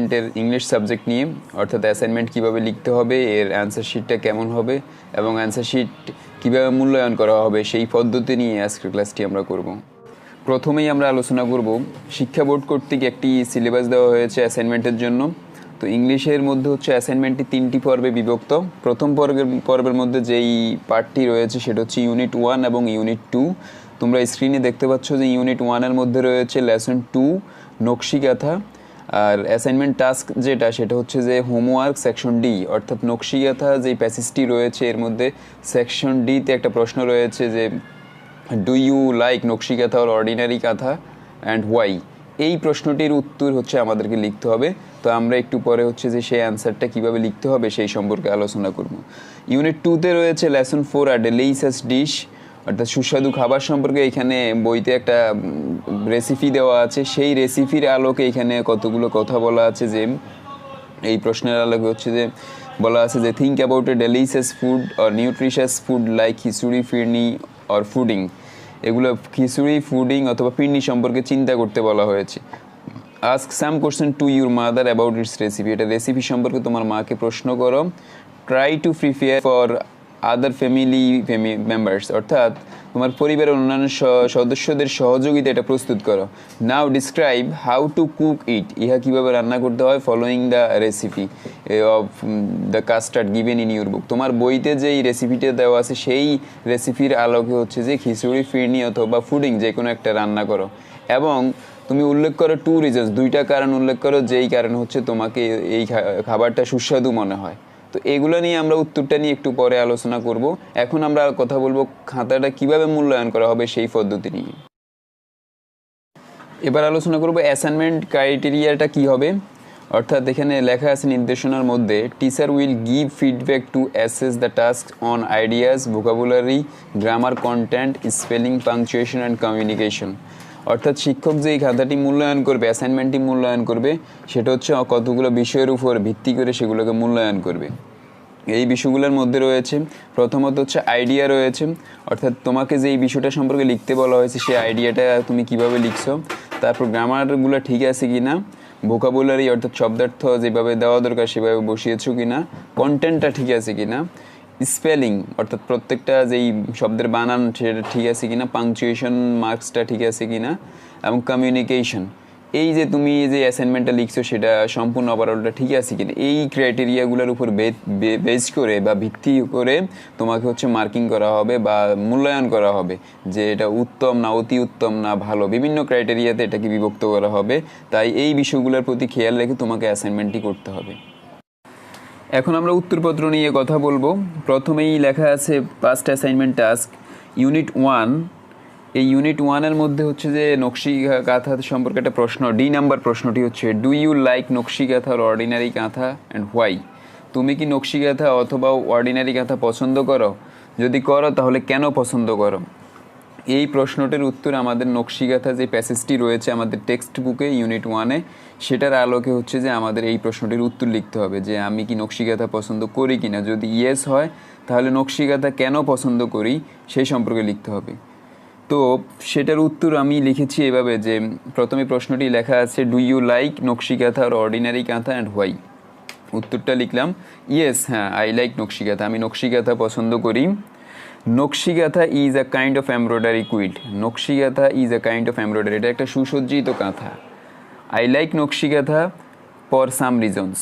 অ্যাসাইনমেন্টের English subject নিয়ে, অর্থাৎ অ্যাসাইনমেন্ট কীভাবে লিখতে হবে, এর অ্যান্সার শিটটা কেমন হবে এবং অ্যান্সার শিট কীভাবে মূল্যায়ন করা হবে সেই পদ্ধতি নিয়ে আজকের ক্লাসটি আমরা করব। প্রথমেই আমরা আলোচনা করব শিক্ষা বোর্ড কর্তৃক একটি সিলেবাস দেওয়া হয়েছে অ্যাসাইনমেন্টের জন্য। তো ইংলিশের মধ্যে হচ্ছে অ্যাসাইনমেন্টটি 3টি পর্বে বিভক্ত। প্রথম পর্বের মধ্যে যেই পার্টটি রয়েছে সেটা হচ্ছে ইউনিট 1 এবং ইউনিট 2। তোমরা স্ক্রিনে দেখতে পাচ্ছ যে ইউনিট 1-এর মধ্যে রয়েছে লেসন 2 নকশিকাথা, আর অ্যাসাইনমেন্ট টাস্ক যেটা সেটা হচ্ছে যে হোমওয়ার্ক সেকশন ডি, অর্থাৎ নকশিকাথা যেই প্যাসেজটি রয়েছে এর মধ্যে সেকশন ডিতে একটা প্রশ্ন রয়েছে যে do you like nakshi kantha or ordinary kantha and why. এই প্রশ্নটির উত্তর হচ্ছে আমাদেরকে লিখতে হবে। তো আমরা একটু পরে হচ্ছে যে সেই অ্যান্সারটা কীভাবে লিখতে হবে সেই সম্পর্কে আলোচনা করব। ইউনিট 2-তে রয়েছে লেসন 4 আ ডেলিশিয়াস ডিশ, অর্থাৎ সুস্বাদু খাবার সম্পর্কে। এখানে বইতে একটা রেসিপি দেওয়া আছে, সেই রেসিপির আলোকে এখানে কতগুলো কথা বলা আছে। যে এই প্রশ্নের আলোকে হচ্ছে যে বলা আছে যে think about a delicious food or nutritious food like khichdi, phirni or pudding. এগুলো খিচুড়ি, ফুডিং অথবা পিন্নি সম্পর্কে চিন্তা করতে বলা হয়েছে। Ask some question to your mother about it's recipe. এটা রেসিপি সম্পর্কে তোমার মাকে প্রশ্ন করো। Try to prepare for other family members, অর্থাৎ তোমার পরিবারের অন্যান্য সদস্যদের সহযোগিতা এটা প্রস্তুত করো। নাও describe how to cook it, ইহা কীভাবে রান্না করতে হয়। Following the recipe of the custard given in your book, তোমার বইতে যেই রেসিপিটা দেওয়া আছে সেই রেসিপির আলোকে হচ্ছে যে খিচুড়ি, ফিরনি অথবা ফুডিং যে কোনো একটা রান্না করো। এবং তুমি উল্লেখ করো 2 রিজনস, 2টা কারণ উল্লেখ করো যেই কারণ হচ্ছে তোমাকে এই খাবারটা সুস্বাদু মনে হয়। তো এগুলো নিয়ে আমরা উত্তরটা নিয়ে একটু পরে আলোচনা করব। এখন আমরা কথা বলবো খাতাটা কিভাবে মূল্যায়ন করা হবে সেই পদ্ধতি নিয়ে। এবার আলোচনা করব অ্যাসাইনমেন্ট ক্রাইটেরিয়াটা কি হবে। অর্থাৎ এখানে লেখা আছে নির্দেশনার মধ্যে teacher will give feedback to assess the task on ideas, vocabulary, grammar, content, spelling, punctuation and communication. অর্থাৎ শিক্ষক যেই খাতাটি মূল্যায়ন করবে, অ্যাসাইনমেন্টটি মূল্যায়ন করবে, সেটা হচ্ছে কতগুলো বিষয়ের উপর ভিত্তি করে সেগুলোকে মূল্যায়ন করবে। এই বিষয়গুলোর মধ্যে রয়েছে প্রথমত হচ্ছে আইডিয়া রয়েছে, অর্থাৎ তোমাকে যে এই বিষয়টা সম্পর্কে লিখতে বলা হয়েছে সেই আইডিয়াটা তুমি কিভাবে লিখছো। তারপর গ্রামারগুলো ঠিক আছে কি না, ভোকাবুলারি অর্থাৎ শব্দার্থ যেভাবে দেওয়া দরকার সেভাবে বসিয়েছো কি না, কন্টেন্টটা ঠিক আছে কি না, স্পেলিং অর্থাৎ প্রত্যেকটা যেই শব্দের বানান সেটা ঠিক আছে কি না, পাংচুয়েশন মার্কসটা ঠিক আছে কি না, এবং কমিউনিকেশন, এই যে তুমি যে অ্যাসাইনমেন্টটা লিখছো সেটা সম্পূর্ণ ওভারঅলটা ঠিক আছে কিনা, এই ক্রাইটেরিয়াগুলোর উপর বেস করে বা ভিত্তি করে তোমাকে হচ্ছে মার্কিং করা হবে বা মূল্যায়ন করা হবে যে এটা উত্তম না, অতি উত্তম না, ভালো, বিভিন্ন ক্রাইটেরিয়াতে এটাকে বিভক্ত করা হবে। তাই এই বিষয়গুলোর প্রতি খেয়াল রেখে তোমাকে অ্যাসাইনমেন্টটি করতে হবে। এখন আমরা উত্তরপত্র নিয়ে কথা বলবো। প্রথমেই লেখা আছে পাস্ট অ্যাসাইনমেন্ট টাস্ক ইউনিট 1। এই ইউনিট 1-এর মধ্যে হচ্ছে যে নকশিকাঁথা সম্পর্কে একটা প্রশ্ন, ডি নাম্বার প্রশ্নটি হচ্ছে do you like nakshi kantha or ordinary kantha and why. তুমি কি নকশিকাঁথা অথবা অর্ডিনারি কাঁথা পছন্দ করো? যদি করো তাহলে কেন পছন্দ করো? এই প্রশ্নটির উত্তর আমাদের নকশিকাঁথা যে প্যাসেজটি রয়েছে আমাদের টেক্সট বুকে ইউনিট 1-এ, সেটার আলোকে হচ্ছে যে আমাদের এই প্রশ্নটির উত্তর লিখতে হবে যে আমি কি নকশিকাঁথা পছন্দ করি কিনা। যদি ইয়েস হয় তাহলে নকশিকাঁথা কেন পছন্দ করি সেই সম্পর্কে লিখতে হবে। তো সেটার উত্তর আমি লিখেছি এভাবে যে প্রথমে প্রশ্নটি লেখা আছে ডু ইউ লাইক নকশিকাঁথা আর অর্ডিনারি কাঁথা অ্যান্ড হোয়াই। উত্তরটা লিখলাম ইয়েস, হ্যাঁ, আই লাইক নকশিকাঁথা, আমি নকশিকাঁথা পছন্দ করি। Nakshi kantha is a kind of embroidery quilt, nakshi kantha is a kind of embroidery, এটা একটা সুসজ্জিত কাঁথা। I like nakshi kantha for some reasons,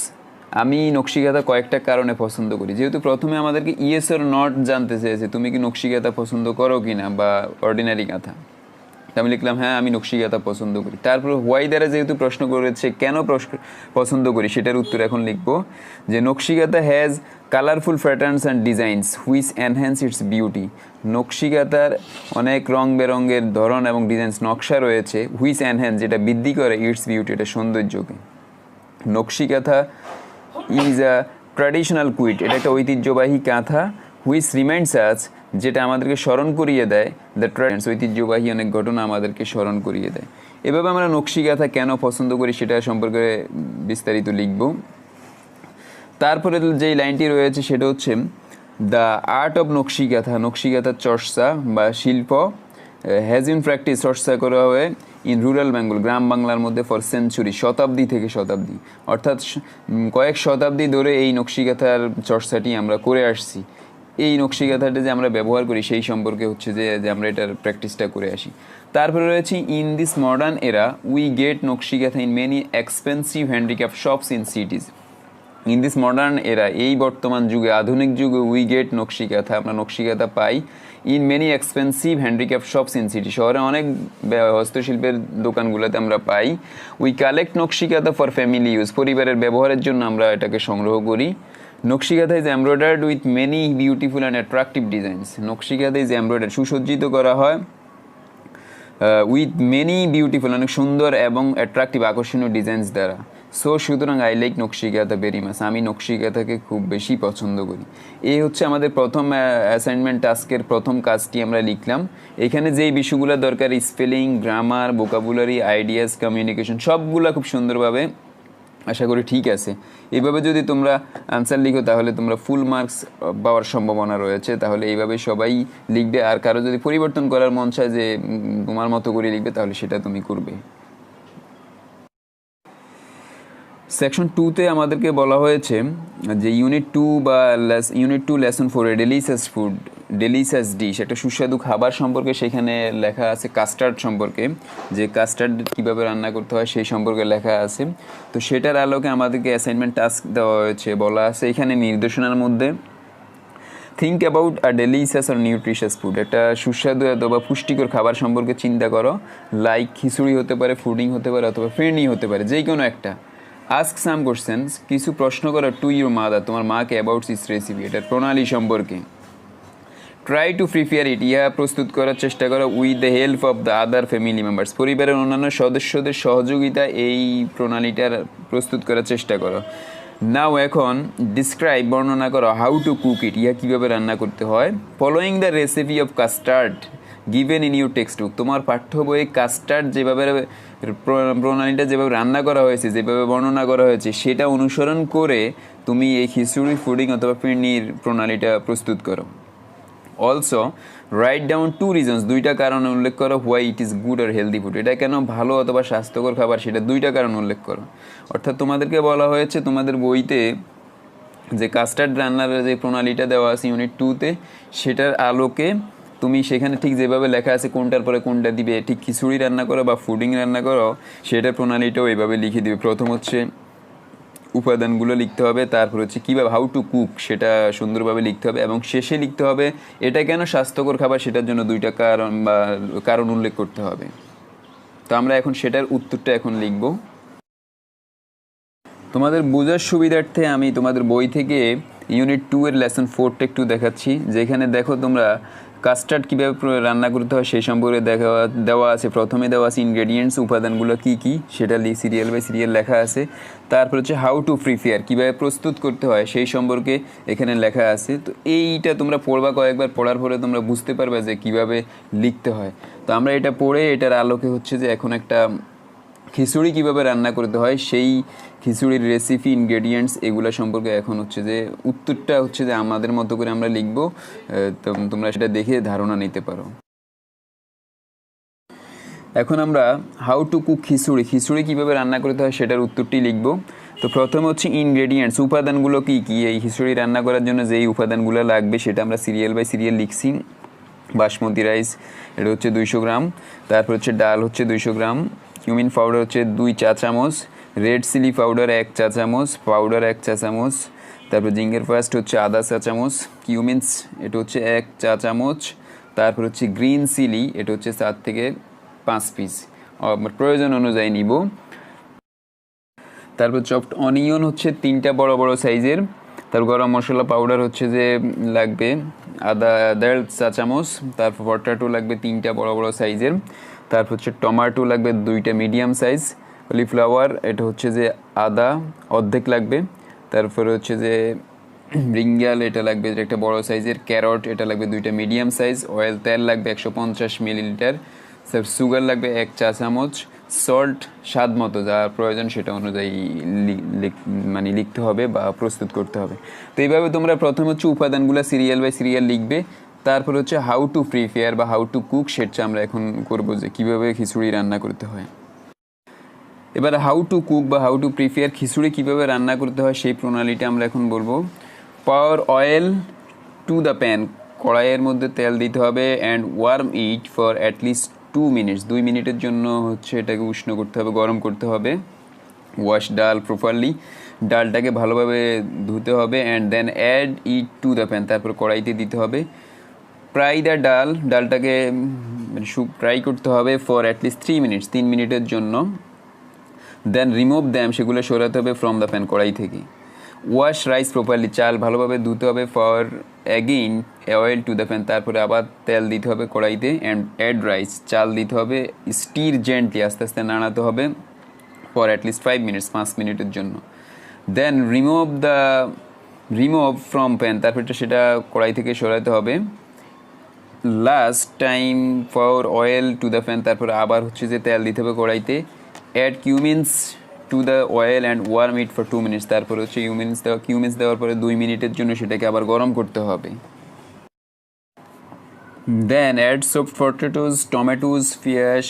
আমি নকশিকাঁথা কয়েকটা কারণে পছন্দ করি। যেহেতু প্রথমে আমাদেরকে ইয়েস অর নট জানতে চেয়েছে তুমি কি নকশিকাঁথা পছন্দ করো কি না বা অর্ডিনারি কাঁথা, আমি লিখলাম হ্যাঁ আমি নকশিকাঁথা পছন্দ করি। তারপর হোয়াই দ্বারা যেহেতু প্রশ্ন করেছে কেন পছন্দ করি সেটার উত্তর এখন লিখব যে nakshi kantha has colourful patterns and designs which enhance its beauty, নকশিকাঁথার অনেক রং বেরঙের ধরন এবং ডিজাইনস নকশা রয়েছে, হুইচ এনহ্যান্স যেটা বৃদ্ধি করে ইটস বিউটি এটা সৌন্দর্যকে। Nakshi kantha is a traditional quilt, এটা একটা ঐতিহ্যবাহী কাঁথা, হুইচ রিমাইন্ডস আস যেটা আমাদেরকে স্মরণ করিয়ে দেয় দ্য ট্রেন্ডস, ঐতিহ্যবাহী অনেক ঘটনা আমাদেরকে স্মরণ করিয়ে দেয়। এভাবে আমরা নকশিকাঁথা কেন পছন্দ করি সেটা সম্পর্কে বিস্তারিত লিখব। তারপরে যেই লাইনটি রয়েছে সেটা হচ্ছে দ্য আর্ট অফ নকশিকাঁথা, নকশিকাঁথার চর্চা বা শিল্প, হ্যাজ ইন প্র্যাকটিস চর্চা করা হয় ইন রুরাল বেঙ্গল, গ্রাম বাংলার মধ্যে ফর সেঞ্চুরি, শতাব্দী থেকে শতাব্দী, অর্থাৎ কয়েক শতাব্দী ধরে এই নকশিকাঁথার চর্চাটি আমরা করে আসছি। এই নকশিকাঁথাটা যে আমরা ব্যবহার করি সেই সম্পর্কে হচ্ছে যে আমরা এটার প্র্যাকটিসটা করে আসি। তারপরে রয়েছে ইন দিস মডার্ন এরা we get Nakshi Kantha in many expensive handicraft shops in সিটিজ। In this modern এরা, এই বর্তমান যুগে, আধুনিক যুগে, উই গেট নকশিকাঁথা, আমরা নকশিকাঁথা পাই in many expensive handicraft shops in city, শহরে অনেক হস্তশিল্পের দোকানগুলোতে আমরা পাই। We collect nakshi kantha for family use, পরিবারের ব্যবহারের জন্য আমরা এটাকে সংগ্রহ করি। Nakshi kantha is embroidered with many beautiful and attractive designs, nakshi kantha is embroidered, সুসজ্জিত করা হয় উইথ মেনি বিউটিফুল, অনেক সুন্দর এবং অ্যাট্রাকটিভ, আকর্ষণীয় ডিজাইনস দ্বারা। সো সুতরাং I like Nakshi Kantha very much, আমি নকশিকাঁথাকে খুব বেশি পছন্দ করি। এই হচ্ছে আমাদের প্রথম অ্যাসাইনমেন্ট টাস্কের প্রথম কাজটি আমরা লিখলাম। এখানে যেই বিষয়গুলো দরকার, spelling, grammar, vocabulary, ideas, communication, সবগুলো খুব সুন্দরভাবে আশা করি ঠিক আছে। এইভাবে যদি তোমরা আনসার লিখো তাহলে তোমরা ফুল মার্কস পাওয়ার সম্ভাবনা রয়েছে। তাহলে এইভাবে সবাই লিখবে, আর কারো যদি পরিবর্তন করার মন চায় যে তোমার মতো করে লিখবে তাহলে সেটা তুমি করবে। সেকশন 2-তে আমাদেরকে বলা হয়েছে যে ইউনিট 2 বা unit 2 lesson 4 delicious food, delicious dish, একটা সুস্বাদু খাবার সম্পর্কে সেখানে লেখা আছে কাস্টার্ড সম্পর্কে, যে কাস্টার্ড কীভাবে রান্না করতে হয় সেই সম্পর্কে লেখা আছে। তো সেটার আলোকে আমাদেরকে অ্যাসাইনমেন্ট টাস্ক দেওয়া হয়েছে, বলা আছে এখানে নির্দেশনার মধ্যে থিঙ্ক অ্যাবাউট আ ডেলিশিয়াস আর নিউট্রিশিয়াস ফুড, একটা সুস্বাদু অথবা পুষ্টিকর খাবার সম্পর্কে চিন্তা করো। লাইক খিচুড়ি হতে পারে, ফুডিং হতে পারে, অথবা ফিরনি হতে পারে, যে কোনো একটা। আস্ক সাম কোশ্চেন্স, কিছু প্রশ্ন করো টু ইউর মাদার, তোমার মাকে অ্যাবাউট দিস রেসিপি, এটার প্রণালী সম্পর্কে। ট্রাই টু প্রিপেয়ার ইট, ইহা প্রস্তুত করার চেষ্টা করো with the help of the other family members, পরিবারের অন্যান্য সদস্যদের সহযোগিতা এই প্রণালীটার প্রস্তুত করার চেষ্টা করো। নাও এখন ডিসক্রাইব, বর্ণনা করো হাউ টু কুক ইট, ইহা কীভাবে রান্না করতে হয়। Following the recipe of custard given in your text book, তোমার পাঠ্য বইয়ে কাস্টার্ড যেভাবে প্রণালীটা যেভাবে রান্না করা হয়েছে, যেভাবে বর্ণনা করা হয়েছে সেটা অনুসরণ করে তুমি এই খিচুড়ি, ফুডিং অথবা ফিরনির প্রণালীটা প্রস্তুত করো। অলসো রাইট ডাউন 2 রিজনস, 2টা কারণ উল্লেখ করো হোয়াই ইট ইজ গুড আর হেলদি ফুড, এটা কেন ভালো অথবা স্বাস্থ্যকর খাবার, সেটা 2টা কারণ উল্লেখ করো। অর্থাৎ তোমাদেরকে বলা হয়েছে তোমাদের বইতে যে কাস্টার্ড রান্নার যে প্রণালীটা দেওয়া আছে ইউনিট 2-তে, সেটার আলোকে তুমি সেখানে ঠিক যেভাবে লেখা আছে কোনটার পরে কোনটা দিবে, ঠিক খিচুড়ি রান্না করো বা ফুডিং রান্না করো সেটার প্রণালীটাও এইভাবে লিখে দিবে। প্রথম হচ্ছে উপাদানগুলো লিখতে হবে, তারপর হচ্ছে কীভাবে হাউ টু কুক সেটা সুন্দরভাবে লিখতে হবে, এবং শেষে লিখতে হবে এটা কেন স্বাস্থ্যকর খাবার, সেটার জন্য 2টা কারণ বা কারণ উল্লেখ করতে হবে। তো আমরা এখন সেটার উত্তরটা এখন লিখব। তোমাদের বোঝার সুবিধার্থে আমি তোমাদের বই থেকে ইউনিট 2 এর লেসন 4টা একটু দেখাচ্ছি, যেখানে দেখো তোমরা কাস্টার্ড কীভাবে রান্না করতে হয় সেই সম্পর্কে দেওয়া আছে। প্রথমে দেওয়া আছে ইনগ্রেডিয়েন্টস, উপাদানগুলো কী কী সেটা সিরিয়াল বাই সিরিয়াল লেখা আছে। তারপর হচ্ছে হাউ টু প্রিপেয়ার, কীভাবে প্রস্তুত করতে হয় সেই সম্পর্কে এখানে লেখা আছে। তো এইটা তোমরা পড়বা, কয়েকবার পড়ার পরে তোমরা বুঝতে পারবে যে কীভাবে লিখতে হয়। তো আমরা এটা পড়ে এটার আলোকে হচ্ছে যে এখন একটা খিচুড়ি কীভাবে রান্না করতে হয় সেই খিচুড়ির রেসিপি, ইনগ্রেডিয়েন্টস এগুলো সম্পর্কে এখন হচ্ছে যে উত্তরটা হচ্ছে যে আমাদের মতো করে আমরা লিখব, তো তোমরা সেটা দেখে ধারণা নিতে পারো। এখন আমরা হাউ টু কুক খিচুড়ি, খিচুড়ি কীভাবে রান্না করতে হয় সেটার উত্তরটি লিখব। তো প্রথম হচ্ছে ইনগ্রেডিয়েন্টস, উপাদানগুলো কী কী, এই খিচুড়ি রান্না করার জন্য যেই উপাদানগুলো লাগবে সেটা আমরা সিরিয়াল বাই সিরিয়াল লিখছি। বাসমতি রাইস এটা হচ্ছে 200 গ্রাম, তারপর হচ্ছে ডাল হচ্ছে 200 গ্রাম, কিউমিন পাউডার হচ্ছে 2 চা চামচ, রেড চিলি পাউডার 1 চা চামচ, পাউডার 1 চা চামচ, তারপর জিঞ্জার পেস্ট হচ্ছে আধা চা চামচ, কিউমিনস এটা হচ্ছে 1 চা চামচ, তারপর হচ্ছে গ্রিন চিলি এটা হচ্ছে 4 থেকে 5 পিস, প্রয়োজন অনুযায়ী নিব। তারপর চপড অনিয়ন হচ্ছে 3টা বড় বড় সাইজের, তারপর গরম মশলা পাউডার হচ্ছে যে লাগবে 1.5 চা চামচ, তারপর পটাটো লাগবে 3টা বড় বড় সাইজের, তারপর হচ্ছে টমেটো লাগবে 2টা মিডিয়াম সাইজ, কলিফ্লাওয়ার এটা হচ্ছে যে আদা অর্ধেক লাগবে, তারপর হচ্ছে যে ব্রিঙ্গাল এটা লাগবে একটা বড় সাইজের, ক্যারট এটা লাগবে 2টা মিডিয়াম সাইজ, অয়েল তেল লাগবে 150 মিলিলিটার, সুগার লাগবে 1 চা চামচ, সল্ট স্বাদ মতো যা প্রয়োজন সেটা অনুযায়ী মানে লিখতে হবে বা প্রস্তুত করতে হবে। তো এইভাবে তোমরা প্রথম হচ্ছে উপাদানগুলো সিরিয়াল বাই সিরিয়াল লিখবে, তারপর হচ্ছে হাউ টু প্রিপেয়ার বা হাউ টু কুক, সেটা আমরা এখন করবো যে কীভাবে খিচুড়ি রান্না করতে হয়। এবার হাউ টু কুক বা হাউ টু প্রিপেয়ার, খিচুড়ি কীভাবে রান্না করতে হয় সেই প্রণালীটা আমরা এখন বলবো। পাওয়ার অয়েল টু দ্য প্যান, কড়াইয়ের মধ্যে তেল দিতে হবে, and warm it for at least 2 minutes, 2 মিনিটের জন্য হচ্ছে এটাকে উষ্ণ করতে হবে, গরম করতে হবে। ওয়াশ ডাল প্রপারলি, ডালটাকে ভালোভাবে ধুতে হবে, and then add it to the pan, তারপর কড়াইতে দিতে হবে। ফ্রাই দ্য ডালটাকে ফ্রাই করতে হবে ফর অ্যাটলিস্ট 3 মিনিটস, 3 মিনিটের জন্য। দেন রিমুভ দ্যাম, সেগুলো সরাতে হবে ফ্রম দ্য প্যান, কড়াই থেকে। ওয়াশ রাইস প্রপারলি, চাল ভালোভাবে ধুতে হবে। For again oil to the pan, তারপরে আবার তেল দিতে হবে কড়াইতে, অ্যান্ড অ্যাড রাইস, চাল দিতে হবে। স্টির জেন্টলি, আস্তে আস্তে নাড়াতে হবে ফর অ্যাটলিস্ট 5 মিনিটস, 5 মিনিটের জন্য। দেন রিমুভ ফ্রম প্যান, তারপরে সেটা কড়াই থেকে সরাতে হবে। Last time for oil to the pan, তারপরে আবার হচ্ছে যে তেল দিতে হবে কড়াইতে। Add cumins to the oil and warm it for 2 minutes, তারপরে হচ্ছে কিউমিনস দেওয়ার পরে 2 মিনিটের জন্য সেটাকে আবার গরম করতে হবে। দেন অ্যাড সফট পটেটোস, টমেটোস, পেঁয়াজ,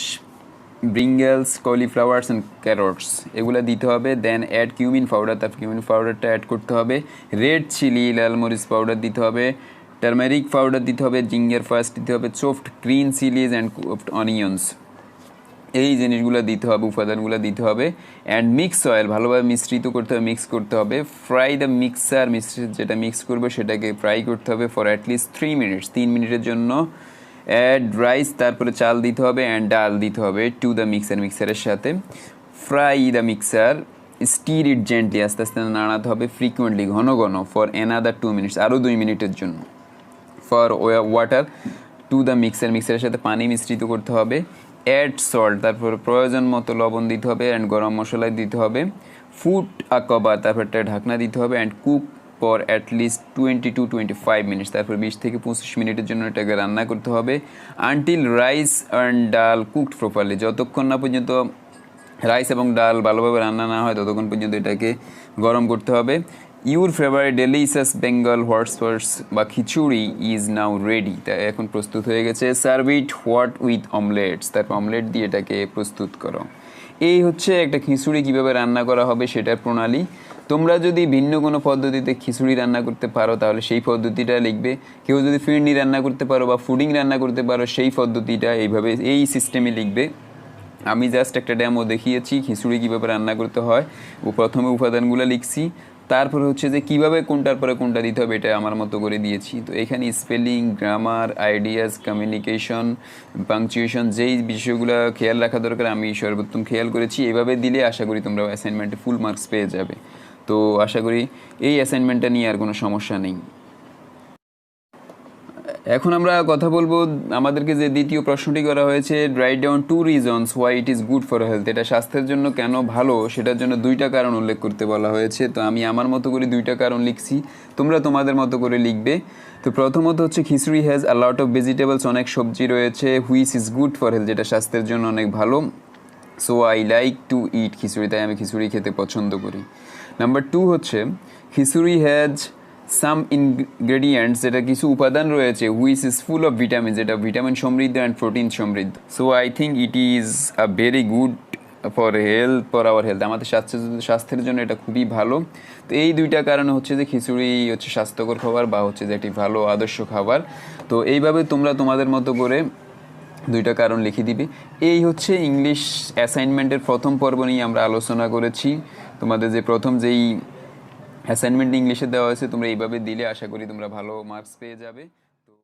ব্রিঙ্গেলস, কলিফ্লাওয়ার্স অ্যান্ড ক্যারটস, এগুলো দিতে হবে। দেন অ্যাড কিউমিন পাউডার, তারপর কিউমিন পাউডারটা অ্যাড করতে হবে। রেড চিলি, লাল মরিচ পাউডার দিতে হবে। টার্মেরিক পাউডার দিতে হবে। জিঞ্জার ফার্স্ট দিতে হবে। Chopped green chillies and chopped onions, এই জিনিসগুলো দিতে হবে, উপাদানগুলো দিতে হবে। অ্যান্ড মিক্স অয়েল, ভালোভাবে মিশ্রিত করতে হবে, মিক্স করতে হবে। ফ্রাই দ্য মিক্সার, যেটা মিক্স করবে সেটাকে ফ্রাই করতে হবে ফর অ্যাটলিস্ট 3 মিনিটস, 3 মিনিটের জন্য। অ্যাড রাইস, তারপরে চাল দিতে হবে, অ্যান্ড ডাল দিতে হবে টু দ্য মিক্সারের সাথে। Fry the mixer, stir it gently, আস্তে আস্তে নাড়াতে হবে ফ্রিকুয়েন্টলি, ঘন ঘন, ফর অ্যানাদার 2 মিনিটস, আরও 2 মিনিটের জন্য। ফর ওয়াটার টু দ্য মিক্সারের সাথে পানি মিশ্রিত করতে হবে। অ্যাড সল্ট, তারপর প্রয়োজন মতো লবণ দিতে হবে, অ্যান্ড গরম মশলা দিতে হবে। ফুড কভার, তারপর একটা ঢাকনা দিতে হবে। And cook for at least 20 to 25 minutes, তারপর 20 থেকে 25 মিনিটের জন্য এটাকে রান্না করতে হবে। আনটিল রাইস অ্যান্ড ডাল কুকড প্রপারলি, যতক্ষণ না পর্যন্ত রাইস এবং ডাল ভালোভাবে রান্না না হয় ততক্ষণ পর্যন্ত এটাকে গরম করতে হবে। ইউর ফেভারিট ডেলিশিয়াস বেঙ্গল হোয়াটস বা খিচুড়ি ইজ নাও রেডি, তা এখন প্রস্তুত হয়ে গেছে। সার্ভ ইট হোয়াট উইথ অমলেটস, তারপর অমলেট দিয়ে এটাকে প্রস্তুত করো। এই হচ্ছে একটা খিচুড়ি কীভাবে রান্না করা হবে সেটার প্রণালী। তোমরা যদি ভিন্ন কোনো পদ্ধতিতে খিচুড়ি রান্না করতে পারো তাহলে সেই পদ্ধতিটা লিখবে। কেউ যদি ফিরনি রান্না করতে পারো বা ফুডিং রান্না করতে পারো সেই পদ্ধতিটা এইভাবে এই সিস্টেমে লিখবে। আমি জাস্ট একটা ডেমো দেখিয়েছি খিচুড়ি কীভাবে রান্না করতে হয়, ও প্রথমে উপাদানগুলো লিখছি, তারপরে হচ্ছে যে কীভাবে কোনটার পরে কোনটা দিতে হবে এটা আমার মতো করে দিয়েছি। তো এখানে spelling, grammar, ideas, communication, punctuation, যেই বিষয়গুলো খেয়াল রাখা দরকার আমি সর্বোত্তম খেয়াল করেছি। এভাবে দিলে আশা করি তোমরা অ্যাসাইনমেন্টে ফুল মার্কস পেয়ে যাবে। তো আশা করি এই অ্যাসাইনমেন্টটা নিয়ে আর কোনো সমস্যা নেই। এখন আমরা কথা বলবো আমাদেরকে যে দ্বিতীয় প্রশ্নটি করা হয়েছে, write down 2 reasons why it is good for health, এটা স্বাস্থ্যের জন্য কেন ভালো সেটার জন্য 2টা কারণ উল্লেখ করতে বলা হয়েছে। তো আমি আমার মতো করে 2টা কারণ লিখছি, তোমরা তোমাদের মতো করে লিখবে। তো প্রথমত হচ্ছে khichdi has a lot of vegetables, অনেক সবজি রয়েছে, which is good for health, যেটা স্বাস্থ্যের জন্য অনেক ভালো। So I like to eat khichdi, তাই আমি খিচুড়ি খেতে পছন্দ করি। নাম্বার 2 হচ্ছে খিচুড়ি হ্যাজ সাম ইনগ্রেডিয়েন্টস, যেটা কিছু উপাদান রয়েছে, which is full of vitamin, যেটা ভিটামিন সমৃদ্ধ অ্যান্ড প্রোটিন সমৃদ্ধ। So I think it is a very good for health, for our health, আমাদের স্বাস্থ্যের জন্য এটা খুবই ভালো। তো এই 2টা কারণে হচ্ছে যে খিচুড়ি হচ্ছে স্বাস্থ্যকর খাবার বা হচ্ছে যে একটি ভালো আদর্শ খাবার। তো এইভাবে তোমরা তোমাদের মতো করে 2টা কারণ লিখে দিবে। এই হচ্ছে ইংলিশ অ্যাসাইনমেন্টের প্রথম পর্ব নিয়ে আমরা আলোচনা করেছি। তোমাদের যে প্রথম যেই অ্যাসাইনমেন্ট ইংলিশে দেওয়া হয়েছে তোমরা এইভাবে দিলে আশা করি তোমরা ভালো মার্কস পেয়ে যাবে।